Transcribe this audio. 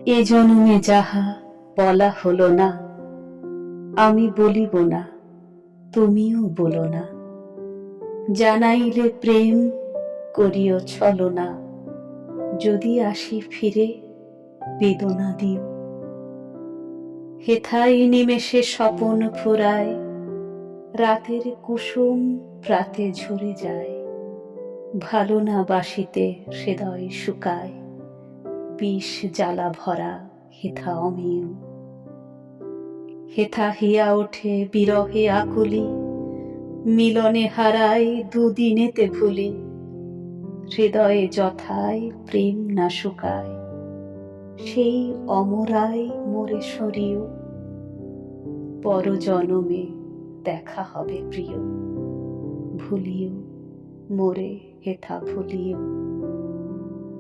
এ জনমে যাহা বলা হলো না, আমি বলিব না, তুমিও বলো না। জানাইলে প্রেম করিও ছলনা, যদি আসি ফিরে বেদনা দিও। হেথায় নিমেষে স্বপন ফুরায়, রাতের কুসুম প্রাতে ঝরে যায়। ভালো না বাসিতে হৃদয় শুকায়, বিষ জ্বালা ভরা হেথা অমিয়। হেথা হিয়া ওঠে বিরহে আকুলি, মিলনে হারাই দুদিনেতে ভুলি। হৃদয়ে যথায় প্রেম না শুকায়, সেই অমরাই মোরে সরিও। পর জনমে দেখা হবে প্রিয়, ভুলিও মোরে হেথা ভুলিও।